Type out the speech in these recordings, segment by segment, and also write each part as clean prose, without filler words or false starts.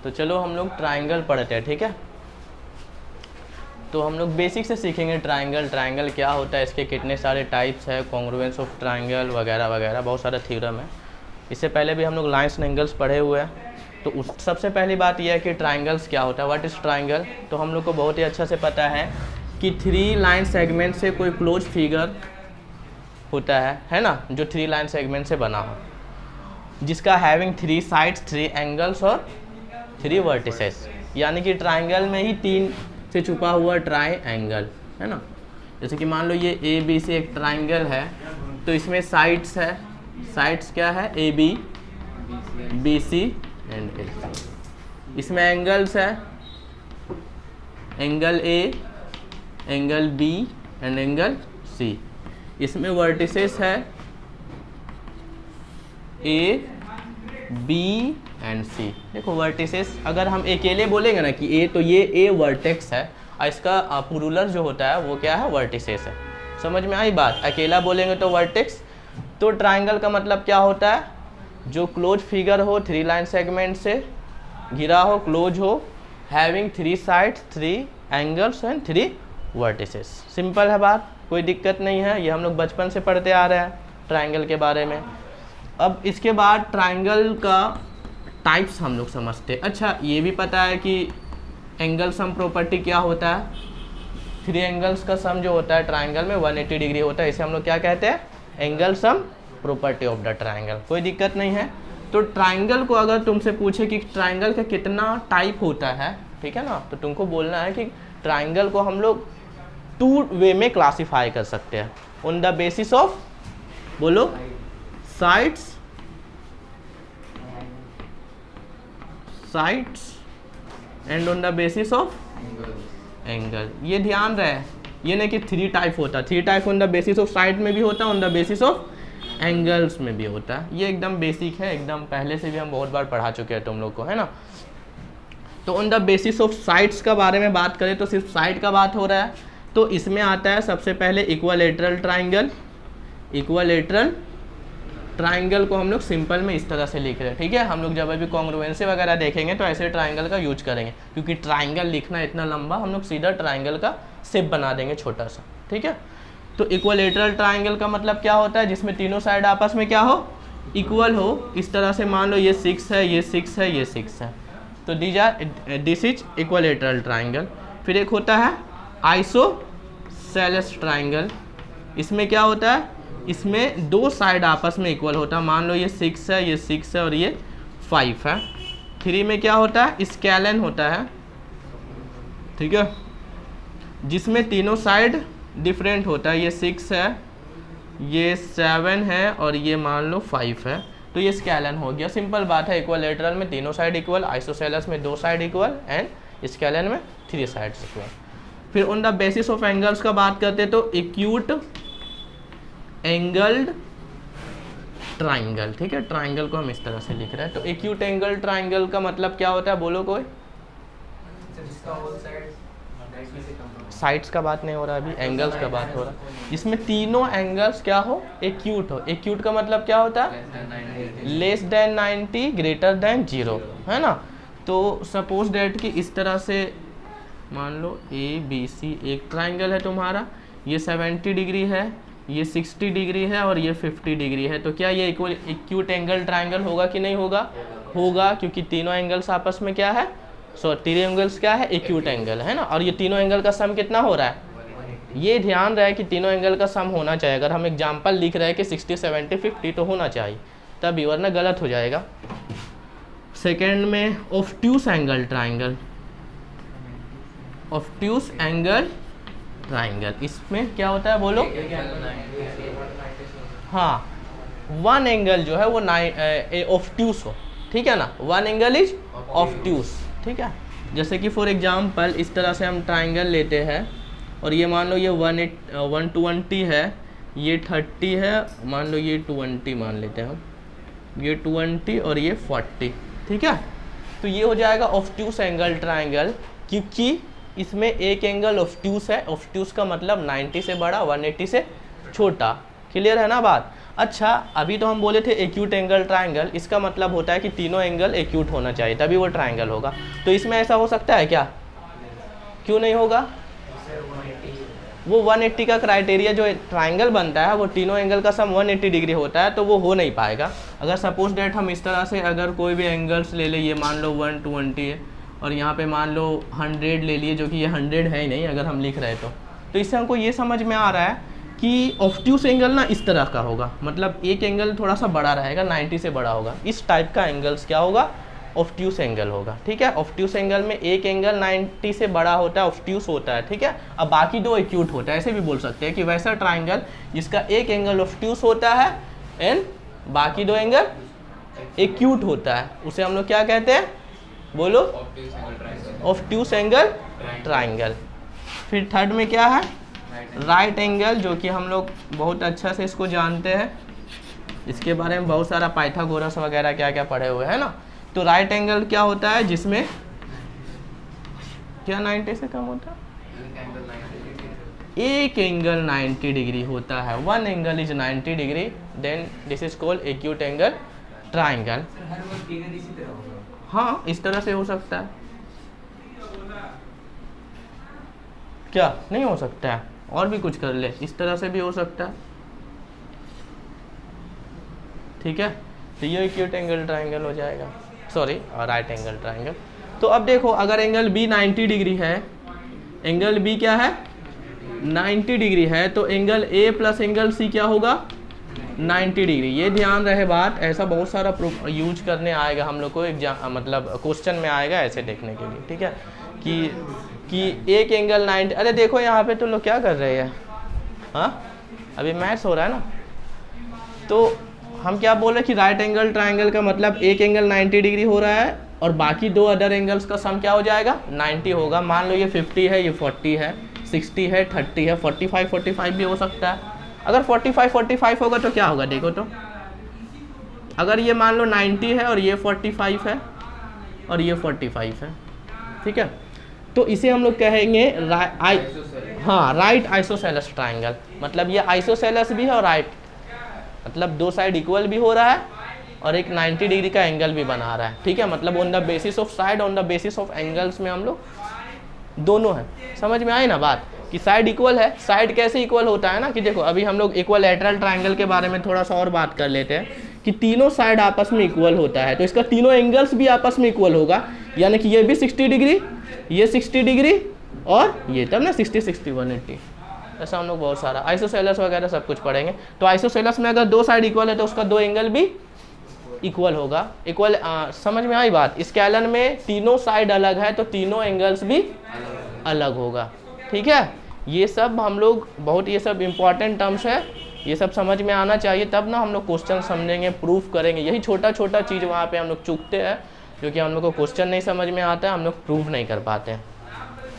तो चलो हम लोग ट्राइंगल पढ़ते हैं, ठीक है। तो हम लोग बेसिक से सीखेंगे ट्राइंगल, ट्राइंगल क्या होता है, इसके कितने सारे टाइप्स है, कॉन्ग्रुएंस ऑफ ट्राइंगल वगैरह वगैरह, बहुत सारा थ्योरम है। इससे पहले भी हम लोग लाइन्स एंड एंगल्स पढ़े हुए हैं। तो उस सबसे पहली बात यह है कि ट्राइंगल्स क्या होता है, व्हाट इज़ ट्राइंगल। तो हम लोग को बहुत ही अच्छा से पता है कि 3 लाइन सेगमेंट से कोई क्लोज फिगर होता है ना, जो 3 लाइन सेगमेंट से बना हो, जिसका हैविंग 3 साइड्स, 3 एंगल्स और 3 वर्टिसेस। यानी कि ट्राइंगल में ही 3 से छुपा हुआ ट्राइंगल है ना। जैसे कि मान लो ये ए बी सी एक ट्राइंगल है, तो इसमें साइड्स है, साइड्स क्या है, A B, B C and A. इसमें एंगल्स है, angle A, angle B and angle C. इसमें वर्टिसेस है ए बी एंड सी। देखो वर्टिसेस अगर हम अकेले बोलेंगे ना कि ए, तो ये ए वर्टेक्स है और इसका प्लूरल जो होता है वो क्या है, वर्टिसेस है। समझ में आई बात। अकेला बोलेंगे तो वर्टेक्स। तो ट्राइंगल का मतलब क्या होता है, जो क्लोज फिगर हो, 3 लाइन सेगमेंट से घिरा हो, क्लोज हो, having 3 sides, 3 angles and 3 vertices. Simple है बात, कोई दिक्कत नहीं है। ये हम लोग बचपन से पढ़ते आ रहे हैं ट्राइंगल के बारे में। अब इसके बाद ट्राइंगल का टाइप्स हम लोग समझते हैं। अच्छा ये भी पता है कि एंगल सम प्रॉपर्टी क्या होता है। 3 एंगल्स का सम जो होता है ट्राइंगल में 180 डिग्री होता है। इसे हम लोग क्या कहते हैं, angle sum property of the triangle. कोई दिक्कत नहीं है। तो ट्राइंगल को अगर तुमसे पूछे कि ट्राइंगल का कितना टाइप होता है, ठीक है ना, तो तुमको बोलना है कि ट्राइंगल को हम लोग 2 वे में क्लासीफाई कर सकते हैं। ऑन द बेसिस ऑफ, बोलो, sides and on the basis of angle. ये ध्यान रहे, ये नहीं कि 3 टाइप होता है। 3 type on the basis of side में भी होता है, on the basis of angles में भी होता है। ये एकदम बेसिक है, एकदम पहले से भी हम बहुत बार पढ़ा चुके हैं तुम लोग को, है ना। तो on the basis of sides का बारे में बात करें तो सिर्फ साइड का बात हो रहा है। तो इसमें आता है सबसे पहले इक्विलैटरल ट्राइंगल। इक्विलैटरल ट्राइंगल को हम लोग सिंपल में इस तरह से लिख रहे हैं, ठीक है। हम लोग जब भी कॉन्ग्रुएंसी वगैरह देखेंगे तो ऐसे ट्राइंगल का यूज करेंगे, क्योंकि ट्राइंगल लिखना इतना लंबा, हम लोग सीधा ट्राइंगल का शेप बना देंगे छोटा सा, ठीक है। तो इक्विलैटरल ट्राइंगल का मतलब क्या होता है, जिसमें तीनों साइड आपस में क्या हो, इक्वल हो। इस तरह से मान लो ये 6 है, ये 6 है, ये 6 है, तो दिस इज इक्विलैटरल ट्राइंगल। फिर एक होता है आइसोसेलेस ट्राइंगल। इसमें क्या होता है, इसमें 2 साइड आपस में इक्वल होता है। मान लो ये 6 है, ये 6 है और ये 5 है। 3 में क्या होता है, स्केलन होता है, ठीक है, जिसमें तीनों साइड डिफरेंट होता है। ये 6 है, ये 7 है और ये मान लो 5 है, तो ये स्केलन हो गया। सिंपल बात है, इक्विलैटरल में तीनों साइड इक्वल, आइसोसेलेस में 2 साइड इक्वल एंड स्केलन में 3 साइड्स इक्वल। फिर on the basis of angles का बात करते हैं तो एक्यूट एंगल्ड ट्राइंगल, ठीक है। ट्राइंगल को हम इस तरह से लिख रहे हैं। तो एक्यूट एंगल ट्राइंगल का मतलब क्या होता है, बोलो कोई। साइड्स का बात नहीं हो रहा अभी, एंगल्स का बात हो रहा है। जिसमें तीनों एंगल्स क्या हो, एक्यूट हो। एक्यूट का मतलब क्या होता है, लेस देन 90 ग्रेटर देन 0, है ना। तो सपोज डेट कि इस तरह से मान लो ए बी सी एक ट्राइंगल है तुम्हारा, ये 70 डिग्री है, ये 60 डिग्री है और ये 50 डिग्री है। तो क्या ये एक्यूट एंगल ट्राइंगल होगा कि नहीं होगा, होगा, क्योंकि तीनों एंगल्स आपस में क्या है, तीनों एंगल्स क्या है, एक्यूट एंगल है ना। और ये तीनों एंगल का सम कितना हो रहा है, ये ध्यान रहे कि तीनों एंगल का सम होना चाहिए। अगर हम एग्जाम्पल लिख रहे हैं कि 60 70 50 तो होना चाहिए तभी, वरना गलत हो जाएगा। सेकेंड में obtuse angle triangle. Obtuse angle triangle, इसमें क्या होता है बोलो। हाँ, 1 एंगल जो है वो ऑब्ट्यूस हो, ठीक है ना। 1 एंगल इज ऑब्ट्यूस, ठीक है। जैसे कि फॉर एग्जांपल इस तरह से हम ट्राइंगल लेते हैं और ये मान लो ये 120 है, ये 30 है, मान लो ये 20 मान लेते हैं हम, ये 20 और ये 40, ठीक है। तो ये हो जाएगा ऑब्ट्यूस एंगल ट्राइंगल, क्योंकि इसमें एक एंगल ऑब्ट्यूस है। ऑब्ट्यूस का मतलब 90 से बड़ा, 180 से छोटा। क्लियर है ना बात। अच्छा अभी तो हम बोले थे एक्यूट एंगल ट्राइंगल, इसका मतलब होता है कि तीनों एंगल एक्यूट होना चाहिए तभी वो ट्राइंगल होगा। तो इसमें ऐसा हो सकता है क्या? क्यों नहीं होगा? वो 180 का क्राइटेरिया जो ट्राइंगल बनता है वो तीनों एंगल का सम 180 डिग्री होता है, तो वो हो नहीं पाएगा। अगर सपोज डेट हम इस तरह से अगर कोई भी एंगल्स ले लिए, मान लो 120 है और यहाँ पे मान लो 100 ले लिए, जो कि ये 100 है ही नहीं अगर हम लिख रहे तो इससे हमको ये समझ में आ रहा है कि ऑब्ट्यूस एंगल ना इस तरह का होगा, मतलब एक एंगल थोड़ा सा बड़ा रहेगा, 90 से बड़ा होगा, इस टाइप का एंगल्स क्या होगा? ऑब्ट्यूस एंगल होगा। ठीक है, ऑब्ट्यूस एंगल में एक एंगल 90 से बड़ा होता है, ऑब्ट्यूस होता है। ठीक है, अब बाकी दो एक्यूट होता है, ऐसे भी बोल सकते हैं कि वैसा ट्राइंगल जिसका एक एंगल ऑब्ट्यूस होता है एंड बाकी दो एंगल एक्यूट होता है, उसे हम लोग क्या कहते हैं? बोलो, ऑब्ट्यूस एंगल ट्राइंगल। फिर थर्ड में क्या है? राइट एंगल, जो कि हम लोग बहुत अच्छा से इसको जानते हैं, इसके बारे में बहुत सारा पाइथागोरस वगैरह क्या क्या पढ़े हुए हैं ना। तो राइट एंगल क्या होता है? जिसमें क्या 90 से कम होता है? एक एंगल 90 डिग्री होता है, one angle is 90 degree, then this is called acute angle triangle. हाँ, इस तरह से हो सकता है। क्या नहीं हो सकता है? और भी कुछ कर ले, इस तरह से भी हो सकता है। ठीक है, तो ये एक्यूट एंगल ट्राइंगल हो जाएगा, सॉरी राइट एंगल ट्राइंगल। तो अब देखो, अगर एंगल बी 90 डिग्री है, एंगल बी क्या है? 90 डिग्री है, तो angle A plus angle C क्या होगा? 90 डिग्री। ये ध्यान रहे बात, ऐसा बहुत सारा यूज करने आएगा हम लोग को एग्जाम, मतलब क्वेश्चन में आएगा ऐसे देखने के लिए। ठीक है, कि एक एंगल 90, अरे देखो यहाँ पे तो लोग क्या कर रहे हैं, हाँ अभी मैथ्स हो रहा है ना, तो हम क्या बोल रहे हैं कि राइट एंगल ट्राइंगल का मतलब एक एंगल 90 डिग्री हो रहा है और बाकी दो अदर एंगल्स का सम क्या हो जाएगा? 90 होगा। मान लो ये 50 है, ये 40 है, 60 है, 30 है, 45 भी हो सकता है। अगर 45 होगा तो क्या होगा? देखो तो, अगर ये मान लो 90 है और ये 45 है और ये 45 है, ठीक है, तो इसे हम लोग कहेंगे राइट आइसोसेलेस ट्राइंगल। मतलब ये आइसोसेलेस भी है और राइट, मतलब दो साइड इक्वल भी हो रहा है और एक 90 डिग्री का एंगल भी बना रहा है। ठीक है, मतलब on the basis of side, on the basis of angles में हम लोग दोनों है। समझ में आई ना बात कि साइड इक्वल है। साइड कैसे इक्वल होता है ना, कि देखो अभी हम लोग इक्वलैटरल ट्राइंगल के बारे में थोड़ा सा और बात कर लेते हैं कि तीनों साइड आपस में इक्वल होता है, तो इसका तीनों एंगल्स भी आपस में इक्वल होगा, यानी कि ये भी 60 डिग्री, ये 60 डिग्री और ये, तब ना 60 60 180। ऐसा हम लोग बहुत सारा आइसोसेलेस वगैरह सब कुछ पढ़ेंगे। तो आइसोसेलेस में अगर दो साइड इक्वल है तो उसका दो एंगल भी इक्वल होगा। इक्वल समझ में आई बात? स्केलर में तीनों साइड अलग है तो तीनों एंगल्स भी अलग होगा। ठीक है, ये सब हम लोग बहुत, ये सब इंपॉर्टेंट टर्म्स है, ये सब समझ में आना चाहिए, तब ना हम लोग क्वेश्चन समझेंगे, प्रूफ करेंगे। यही छोटा छोटा चीज़ वहाँ पे हम लोग चूकते हैं, क्योंकि हम लोग को क्वेश्चन नहीं समझ में आता है, हम लोग प्रूफ नहीं कर पाते हैं।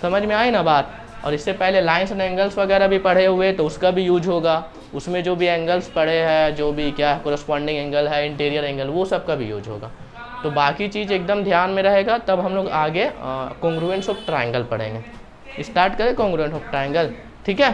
समझ में आई ना बात? और इससे पहले लाइन्स एंड एंगल्स वगैरह भी पढ़े हुए, तो उसका भी यूज होगा। उसमें जो भी एंगल्स पढ़े हैं, जो भी क्या कोरस्पॉन्डिंग एंगल है, इंटीरियर एंगल, वो सब का भी यूज होगा। तो बाकी चीज़ एकदम ध्यान में रहेगा, तब हम लोग आगे कॉन्ग्रुएंस ऑफ ट्राइंगल पढ़ेंगे। स्टार्ट करें कॉन्ग्रुएंस ऑफ ट्राइंगल। ठीक है।